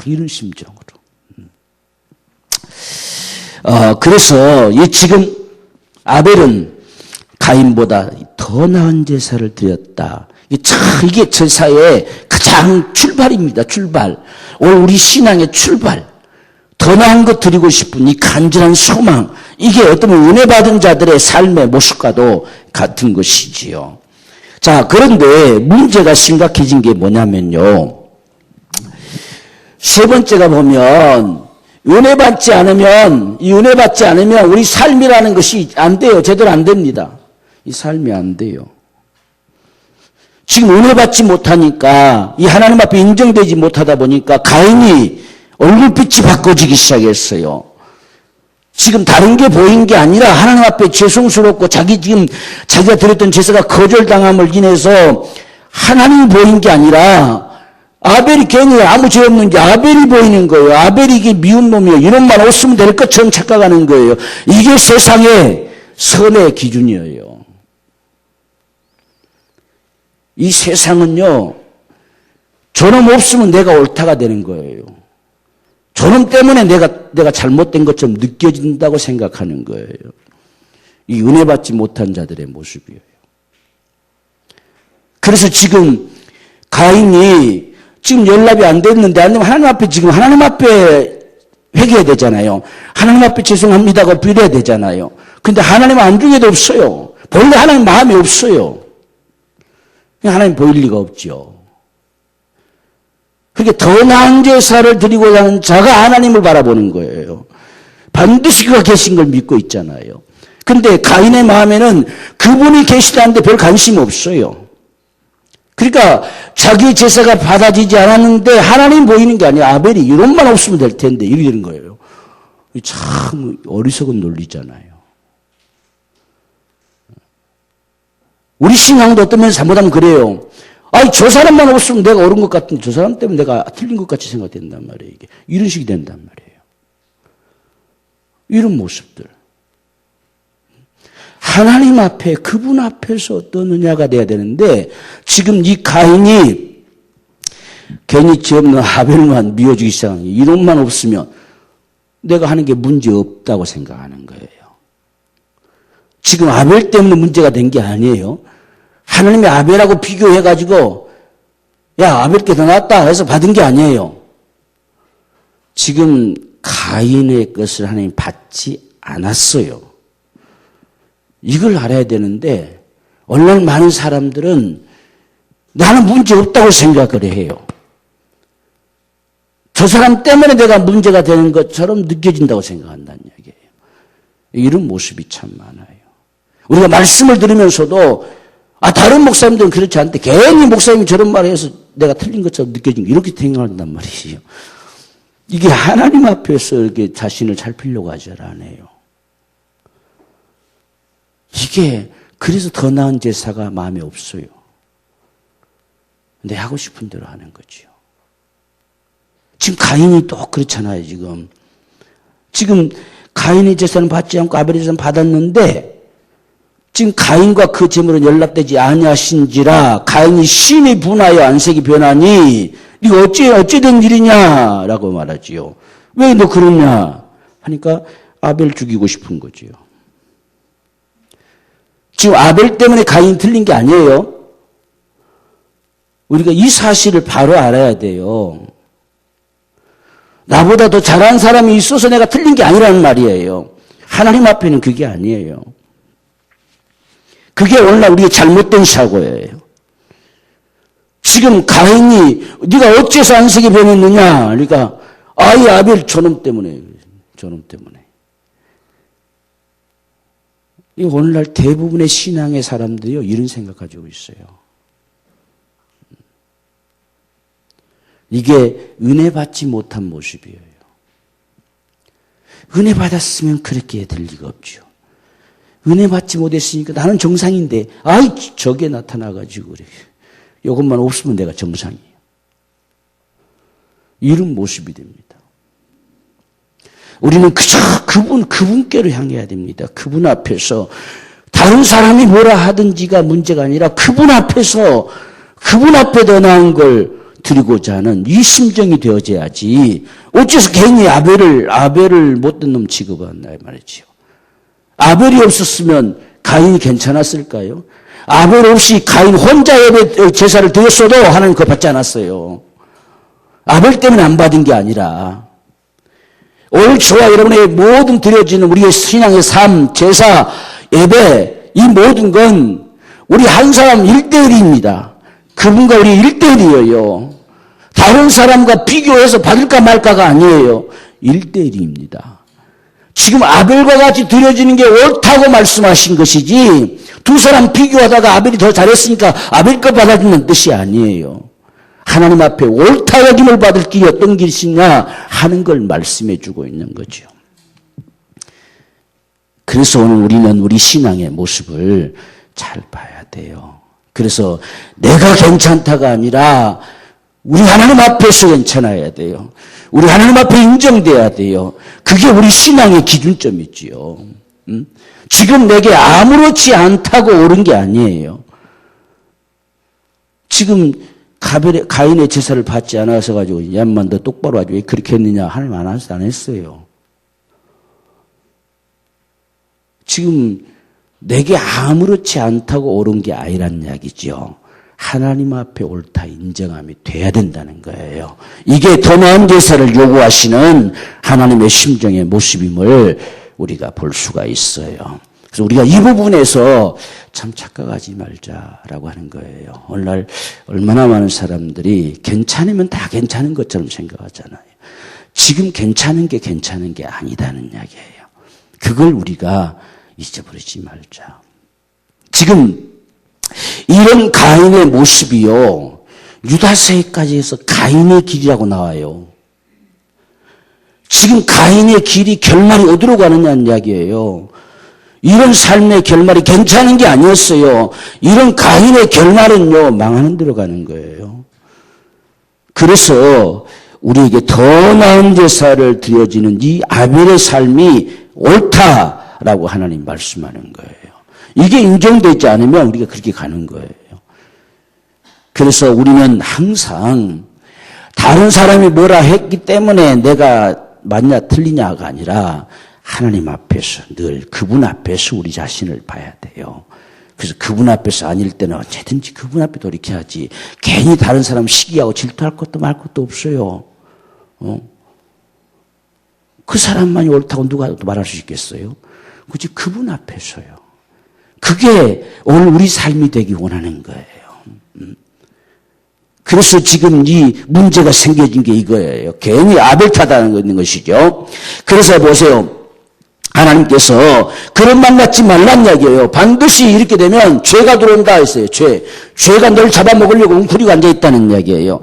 이런 심정으로. 그래서 지금 아벨은 가인보다 더 나은 제사를 드렸다. 이게 제사의 가장 출발입니다. 출발. 오늘 우리 신앙의 출발. 더 나은 것 드리고 싶은 이 간절한 소망. 이게 어떤 은혜 받은 자들의 삶의 모습과도 같은 것이지요. 자, 그런데 문제가 심각해진 게 뭐냐면요. 세 번째가 보면 은혜 받지 않으면 우리 삶이라는 것이 안 돼요. 제대로 안 됩니다. 이 삶이 안 돼요. 지금 은혜 받지 못하니까 이 하나님 앞에 인정되지 못하다 보니까 가인이 얼굴빛이 바꿔지기 시작했어요. 지금 다른 게 보인 게 아니라 하나님 앞에 죄송스럽고 자기가 드렸던 제사가 거절당함을 인해서 하나님이 보인 게 아니라 아벨이 괜히 아무 죄 없는 게 아벨이 보이는 거예요. 아벨이 이게 미운 놈이에요. 이런 말 없으면 될 것처럼 착각하는 거예요. 이게 세상의 선의 기준이에요. 이 세상은요, 저놈 없으면 내가 옳다가 되는 거예요. 저놈 때문에 내가 잘못된 것처럼 느껴진다고 생각하는 거예요. 이 은혜 받지 못한 자들의 모습이에요. 그래서 지금 가인이 지금 연락이 안 됐는데 안 되면 하나님 앞에 회개해야 되잖아요. 하나님 앞에 죄송합니다고 빌어야 되잖아요. 근데 하나님 안중에도 없어요. 본래 하나님 마음이 없어요. 하나님 보일 리가 없죠. 그렇게 더 나은 제사를 드리고자 하는 자가 하나님을 바라보는 거예요. 반드시 그가 계신 걸 믿고 있잖아요. 근데 가인의 마음에는 그분이 계시다는데 별 관심 없어요. 그러니까 자기 제사가 받아지지 않았는데 하나님 보이는 게 아니라 아벨이 이런만 없으면 될 텐데 이렇게 되는 거예요. 참 어리석은 논리잖아요. 우리 신앙도 어떤 면에서 잘못하면 그래요. 아니, 저 사람만 없으면 내가 옳은 것 같은데 저 사람 때문에 내가 틀린 것 같이 생각된단 말이에요. 이게. 이런 식이 된단 말이에요. 이런 모습들. 하나님 앞에, 그분 앞에서 어떤 은혜가 돼야 되는데 지금 이 가인이 괜히 죄 없는 아벨만 미워주기 시작한 거예요. 이놈만 없으면 내가 하는 게 문제 없다고 생각하는 거예요. 지금 아벨 때문에 문제가 된 게 아니에요. 하나님이 아벨하고 비교해가지고 야 아벨께 더 낫다 해서 받은 게 아니에요. 지금 가인의 것을 하나님 받지 않았어요. 이걸 알아야 되는데 얼마나 많은 사람들은 나는 문제 없다고 생각을 해요. 저 사람 때문에 내가 문제가 되는 것처럼 느껴진다고 생각한다는 얘기예요. 이런 모습이 참 많아요. 우리가 말씀을 들으면서도 다른 목사님들은 그렇지 않대. 괜히 목사님이 저런 말을 해서 내가 틀린 것처럼 느껴지는 이렇게 생각한단 말이에요. 이게 하나님 앞에서 이렇게 자신을 살피려고 하지 않아요. 이게 그래서 더 나은 제사가 마음에 없어요. 내 하고 싶은 대로 하는 거죠. 지금 가인이 또 그렇잖아요. 지금 가인의 제사는 받지 않고 아벨의 제사는 받았는데 지금 가인과 그 제물은 연락되지 아니하신지라 가인이 심히 분하여 안색이 변하니 이거 어찌 된 일이냐라고 말하지요. 왜 너 그러냐 하니까 아벨 죽이고 싶은 거지요. 지금 아벨 때문에 가인이 틀린 게 아니에요. 우리가 이 사실을 바로 알아야 돼요. 나보다 더 잘한 사람이 있어서 내가 틀린 게 아니라는 말이에요. 하나님 앞에는 그게 아니에요. 그게 오늘날 우리의 잘못된 사고예요. 지금 가인이 네가 어째서 안색이 변했느냐? 그러니까 아이 아벨 저놈 때문에. 이 오늘날 대부분의 신앙의 사람들이요 이런 생각 가지고 있어요. 이게 은혜 받지 못한 모습이에요. 은혜 받았으면 그렇게 될 리가 없죠. 은혜 받지 못했으니까 나는 정상인데 저게 나타나가지고 그래. 이것만 없으면 내가 정상이에요. 이런 모습이 됩니다. 우리는 그저 그분께로 향해야 됩니다. 그분 앞에서 다른 사람이 뭐라 하든지가 문제가 아니라 그분 앞에서 그분 앞에 더 나은 걸 드리고자 하는 이 심정이 되어져야지 어째서 괜히 아벨을 못된 놈 취급한다 말이지요. 아벨이 없었으면 가인이 괜찮았을까요? 아벨 없이 가인 혼자 예배 제사를 드렸어도 하나님 그거 받지 않았어요. 아벨 때문에 안 받은 게 아니라 오늘 저와 여러분의 모든 드려지는 우리의 신앙의 삶, 제사, 예배 이 모든 건 우리 한 사람 1대1입니다. 그분과 우리 1대1이에요. 다른 사람과 비교해서 받을까 말까가 아니에요. 1대1입니다. 지금 아벨과 같이 드려지는 게 옳다고 말씀하신 것이지 두 사람 비교하다가 아벨이 더 잘했으니까 아벨 거 받아주는 뜻이 아니에요. 하나님 앞에 옳다 여김을 받을 길이 어떤 길이냐 하는 걸 말씀해 주고 있는 거죠. 그래서 오늘 우리는 우리 신앙의 모습을 잘 봐야 돼요. 그래서 내가 괜찮다가 아니라 우리 하나님 앞에서 괜찮아야 돼요. 우리 하나님 앞에 인정돼야 돼요. 그게 우리 신앙의 기준점이지요. 지금 내게 아무렇지 않다고 옳은 게 아니에요. 지금 가인의 제사를 받지 않아서 가지고 야만 너 똑바로 하지 왜 그렇게 했느냐 하나님 안 했어요. 지금 내게 아무렇지 않다고 옳은 게 아니란 이야기죠. 하나님 앞에 옳다 인정함이 돼야 된다는 거예요. 이게 더 나은 제사를 요구하시는 하나님의 심정의 모습임을 우리가 볼 수가 있어요. 그래서 우리가 이 부분에서 참 착각하지 말자라고 하는 거예요. 오늘날 얼마나 많은 사람들이 괜찮으면 다 괜찮은 것처럼 생각하잖아요. 지금 괜찮은 게 아니다는 이야기예요. 그걸 우리가 잊어버리지 말자. 지금 이런 가인의 모습이요. 유다서에까지 해서 가인의 길이라고 나와요. 지금 가인의 길이 결말이 어디로 가느냐는 이야기예요. 이런 삶의 결말이 괜찮은 게 아니었어요. 이런 가인의 결말은요. 망하는 데로 가는 거예요. 그래서 우리에게 더 나은 제사를 드려지는 이 아벨의 삶이 옳다라고 하나님 말씀하는 거예요. 이게 인정되지 않으면 우리가 그렇게 가는 거예요. 그래서 우리는 항상 다른 사람이 뭐라 했기 때문에 내가 맞냐 틀리냐가 아니라 하나님 앞에서 늘 그분 앞에서 우리 자신을 봐야 돼요. 그래서 그분 앞에서 아닐 때는 언제든지 그분 앞에 돌이켜야지. 괜히 다른 사람 시기하고 질투할 것도 말 것도 없어요. 그 사람만이 옳다고 누가 말할 수 있겠어요? 그치 그분 앞에서요. 그게 오늘 우리 삶이 되기 원하는 거예요. 그래서 지금 이 문제가 생겨진 게 이거예요. 괜히 아벨 탓하는 것이죠. 그래서 보세요. 하나님께서 그런 말 갖지 말란 이야기예요. 반드시 이렇게 되면 죄가 들어온다 했어요. 죄가 널 잡아먹으려고 웅크리고 앉아있다는 이야기예요.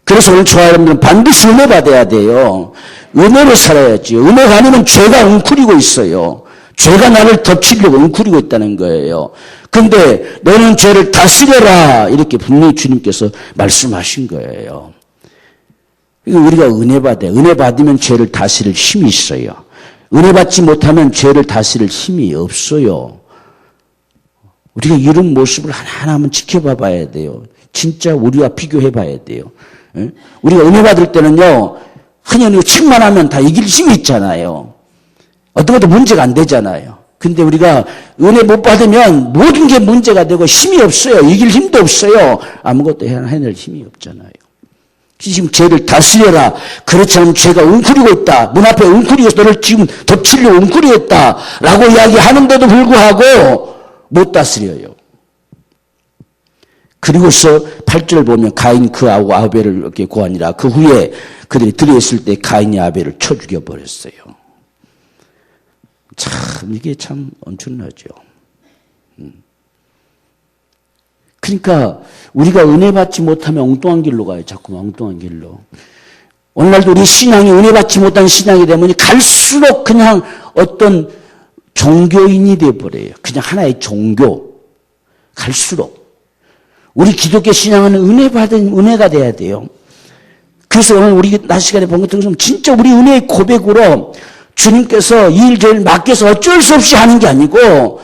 그래서 오늘 저와 여러분들은 반드시 은혜 받아야 돼요. 은혜로 살아야지. 은혜가 아니면 죄가 웅크리고 있어요. 죄가 나를 덮치려고 웅크리고 있다는 거예요. 근데 너는 죄를 다스려라 이렇게 분명히 주님께서 말씀하신 거예요. 우리가 은혜 받아요. 은혜 받으면 죄를 다스릴 힘이 있어요. 은혜 받지 못하면 죄를 다스릴 힘이 없어요. 우리가 이런 모습을 하나하나 한번 지켜봐 봐야 돼요. 진짜 우리와 비교해 봐야 돼요. 우리가 은혜 받을 때는요. 흔히 칭만하면 다 이길 힘이 있잖아요. 어떤 것도 문제가 안 되잖아요. 근데 우리가 은혜 못 받으면 모든 게 문제가 되고 힘이 없어요. 이길 힘도 없어요. 아무것도 해낼 힘이 없잖아요. 지금 죄를 다스려라. 그렇지 않으면 죄가 웅크리고 있다. 문 앞에 웅크리고 너를 지금 덮치려고 웅크리고 있다. 라고 이야기하는데도 불구하고 못 다스려요. 그리고서 8절 보면 가인 그하고 아벨을 이렇게 고하니라. 그 후에 그들이 들어있을 때 가인이 아벨을 쳐 죽여버렸어요. 참 이게 참 엄청나죠. 그러니까 우리가 은혜 받지 못하면 엉뚱한 길로 가요. 자꾸만 엉뚱한 길로. 오늘날도 우리 신앙이 은혜 받지 못한 신앙이 되면 갈수록 그냥 어떤 종교인이 되어버려요. 그냥 하나의 종교. 갈수록. 우리 기독교 신앙은 은혜 받은 은혜가 돼야 돼요. 그래서 오늘 우리 낮 시간에 본 것처럼 진짜 우리 은혜의 고백으로 주님께서 이 일 저일 맡겨서 어쩔 수 없이 하는 게 아니고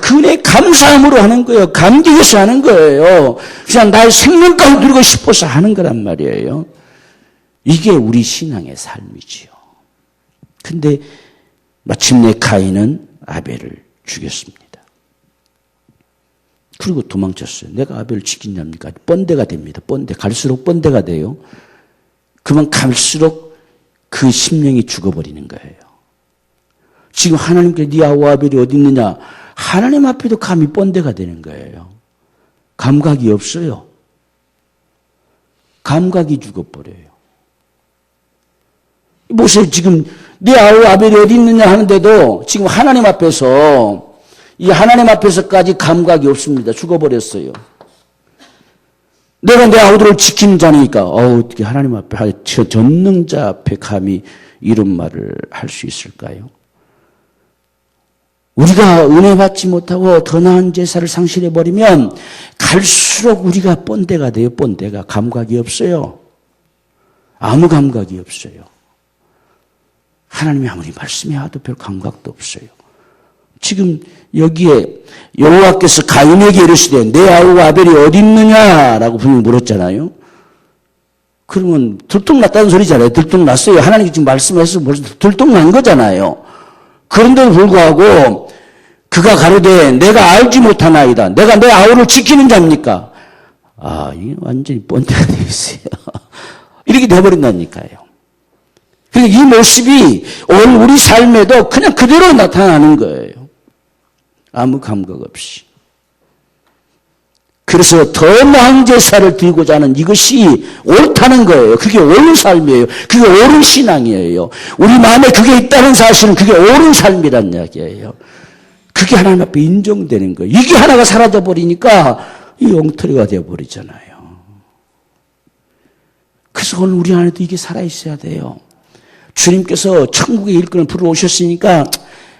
그 은혜 감사함으로 하는 거예요. 감격해서 하는 거예요. 그냥 나의 생명까지 누리고 싶어서 하는 거란 말이에요. 이게 우리 신앙의 삶이지요. 근데 마침내 가인은 아벨을 죽였습니다. 그리고 도망쳤어요. 내가 아벨을 지키냐입니까? 뻔대가 됩니다. 갈수록 뻔대가 돼요. 그만 갈수록 그 심령이 죽어버리는 거예요. 지금 하나님께 네 아우 아벨이 어디 있느냐 하나님 앞에도 감히 뻔데가 되는 거예요. 감각이 없어요. 감각이 죽어버려요. 보세요. 지금 내 아우 아벨이 어디 있느냐 하는데도 지금 하나님 앞에서 이 하나님 앞에서까지 감각이 없습니다. 죽어버렸어요. 내가 내 아우들을 지키는 자니까 어떻게 하나님 앞에 전능자 앞에 감히 이런 말을 할 수 있을까요? 우리가 은혜 받지 못하고 더 나은 제사를 상실해버리면 갈수록 우리가 뻔데가 돼요. 뻔데가. 감각이 없어요. 아무 감각이 없어요. 하나님이 아무리 말씀해도 별 감각도 없어요. 지금 여기에 여호와께서 가인에게 이르시되 내 아우 아벨이 어디 있느냐라고 분명히 물었잖아요. 그러면 들통났다는 소리잖아요. 들통났어요. 하나님이 지금 말씀해서 들통난 거잖아요. 그런데도 불구하고 그가 가로되 내가 알지 못하나이다. 내가 내 아우를 지키는 자입니까? 이게 완전히 뻔데가 되어 있어요. 이렇게 돼버린다니까요. 그러니까 이 모습이 오늘 우리 삶에도 그냥 그대로 나타나는 거예요. 아무 감각 없이. 그래서 더 나은 제사를 드리고자 하는 이것이 옳다는 거예요. 그게 옳은 삶이에요. 그게 옳은 신앙이에요. 우리 마음에 그게 있다는 사실은 그게 옳은 삶이란 이야기예요. 그게 하나님 앞에 인정되는 거예요. 이게 하나가 사라져버리니까 이 엉터리가 되어버리잖아요. 그래서 오늘 우리 안에도 이게 살아있어야 돼요. 주님께서 천국의 일꾼을 불러오셨으니까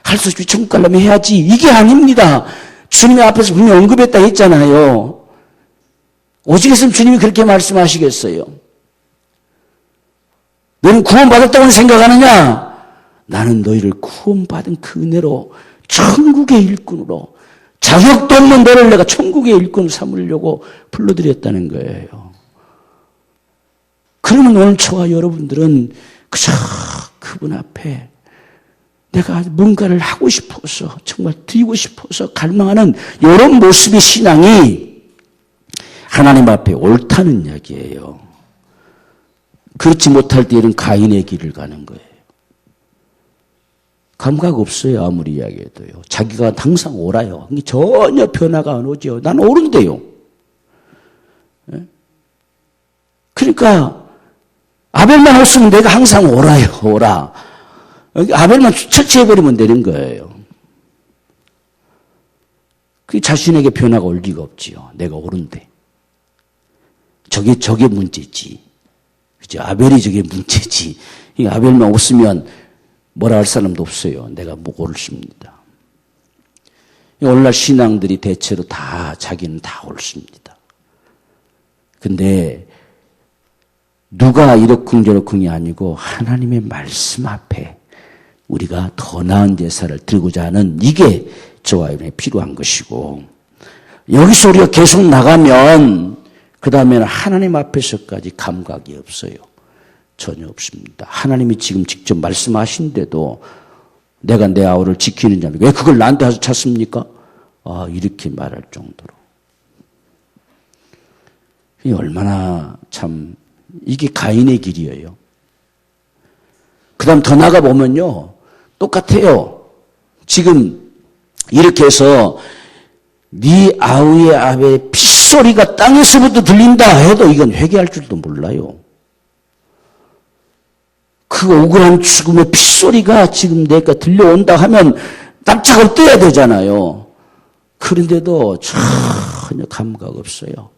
할 수 없이 천국 가려면 해야지. 이게 아닙니다. 주님의 앞에서 분명히 언급했다 했잖아요. 오직 했으면 주님이 그렇게 말씀하시겠어요. 너는 구원받았다고 생각하느냐? 나는 너희를 구원받은 그 은혜로 천국의 일꾼으로 자격도 없는 너를 내가 천국의 일꾼 삼으려고 불러드렸다는 거예요. 그러면 오늘 저와 여러분들은 그저 그분 앞에 내가 뭔가를 하고 싶어서 정말 드리고 싶어서 갈망하는 이런 모습의 신앙이 하나님 앞에 옳다는 이야기예요. 그렇지 못할 때에는 가인의 길을 가는 거예요. 감각 없어요. 아무리 이야기해도요. 자기가 항상 옳아요. 전혀 변화가 안 오죠. 난 옳은데요. 그러니까 아벨만 없으면 내가 항상 옳아요. 옳아. 아벨만 처치해버리면 되는 거예요. 그 자신에게 변화가 올 리가 없지요. 내가 옳은데. 저게 문제지. 그죠? 아벨이 저게 문제지. 아벨만 없으면 뭐라 할 사람도 없어요. 내가 뭐 옳습니다. 오늘날 신앙들이 대체로 다 자기는 다 옳습니다. 근데 누가 이러쿵저러쿵이 아니고 하나님의 말씀 앞에 우리가 더 나은 제사를 드리고자 하는 이게 저와 여러분에 필요한 것이고, 여기서 우리가 계속 나가면 그 다음에는 하나님 앞에서까지 감각이 없어요. 전혀 없습니다. 하나님이 지금 직접 말씀하신데도 내가 내 아우를 지키는 자는 왜 그걸 나한테 와서 찾습니까? 이렇게 말할 정도로. 이게 얼마나 참 이게 가인의 길이에요. 그 다음 더 나가보면요. 똑같아요. 지금 이렇게 해서 네 아우의 아벨의 핏소리가 땅에서부터 들린다 해도 이건 회개할 줄도 몰라요. 그 억울한 죽음의 핏소리가 지금 내가 들려온다 하면 납작 엎드려야 되잖아요. 그런데도 전혀 감각 없어요.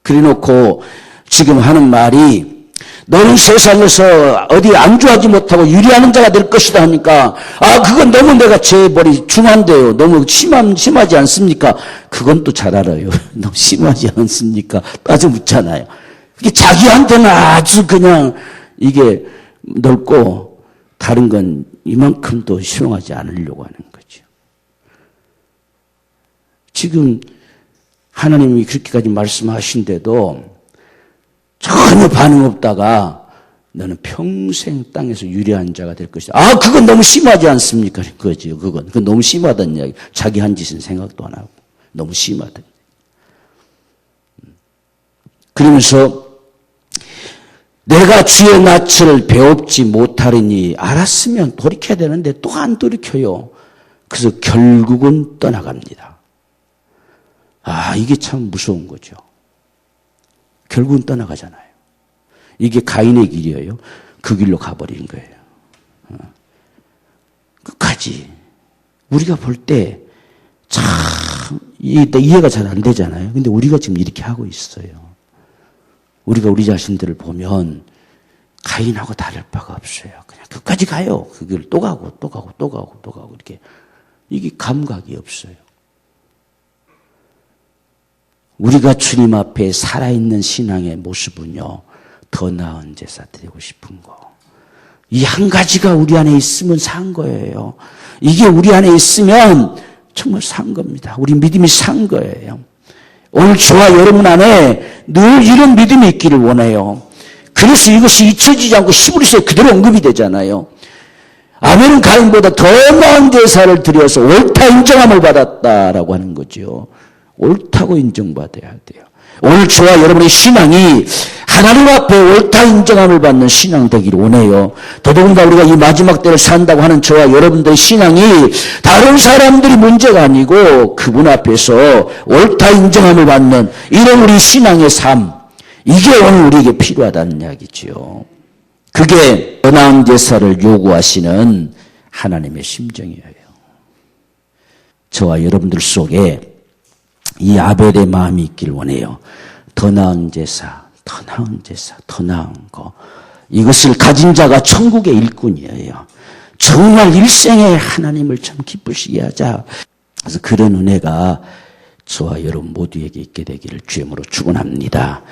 그래놓고 지금 하는 말이 너는 세상에서 어디 안주하지 못하고 유리하는 자가 될 것이다 하니까 그건 너무 내가 재벌이 중한데요. 너무 심하지 않습니까? 그건 또 잘 알아요. 너무 심하지 않습니까? 따져 묻잖아요. 이게 자기한테는 아주 그냥 이게 넓고 다른 건 이만큼도 실용하지 않으려고 하는 거죠. 지금 하나님이 그렇게까지 말씀하신데도 전혀 반응 없다가 너는 평생 땅에서 유리한 자가 될 것이다. 그건 너무 심하지 않습니까? 그거죠. 그건 너무 심하다는 이야기. 자기 한 짓은 생각도 안 하고 너무 심하다. 그러면서 내가 주의 낯을 배웁지 못하리니 알았으면 돌이켜야 되는데 또 안 돌이켜요. 그래서 결국은 떠나갑니다. 아, 이게 참 무서운 거죠. 결국은 떠나가잖아요. 이게 가인의 길이에요. 그 길로 가버린 거예요. 끝까지. 우리가 볼 때 참 이해가 잘 안 되잖아요. 근데 우리가 지금 이렇게 하고 있어요. 우리가 우리 자신들을 보면 가인하고 다를 바가 없어요. 그냥 끝까지 가요. 그 길을 또 가고 또 가고 또 가고 또 가고 이렇게. 이게 감각이 없어요. 우리가 주님 앞에 살아있는 신앙의 모습은요, 더 나은 제사 드리고 싶은 거. 이 한 가지가 우리 안에 있으면 산 거예요. 이게 우리 안에 있으면 정말 산 겁니다. 우리 믿음이 산 거예요. 오늘 저와 여러분 안에 늘 이런 믿음이 있기를 원해요. 그래서 이것이 잊혀지지 않고 히브리서에 그대로 언급이 되잖아요. 아벨은 가인보다 더 나은 제사를 드려서 옳다 인정함을 받았다라고 하는 거죠. 옳다고 인정받아야 돼요. 오늘 저와 여러분의 신앙이 하나님 앞에 옳다 인정함을 받는 신앙 되기를 원해요. 더더군다나 우리가 이 마지막 때를 산다고 하는 저와 여러분들의 신앙이 다른 사람들이 문제가 아니고 그분 앞에서 옳다 인정함을 받는 이런 우리 신앙의 삶, 이게 오늘 우리에게 필요하다는 이야기지요. 그게 더 나은 제사를 요구하시는 하나님의 심정이에요. 저와 여러분들 속에 이 아벨의 마음이 있길 원해요. 더 나은 제사, 더 나은 제사, 더 나은 거. 이것을 가진 자가 천국의 일꾼이에요. 정말 일생에 하나님을 참 기쁘시게 하자. 그래서 그런 은혜가 저와 여러분 모두에게 있게 되기를 주의 이름으로 축원합니다.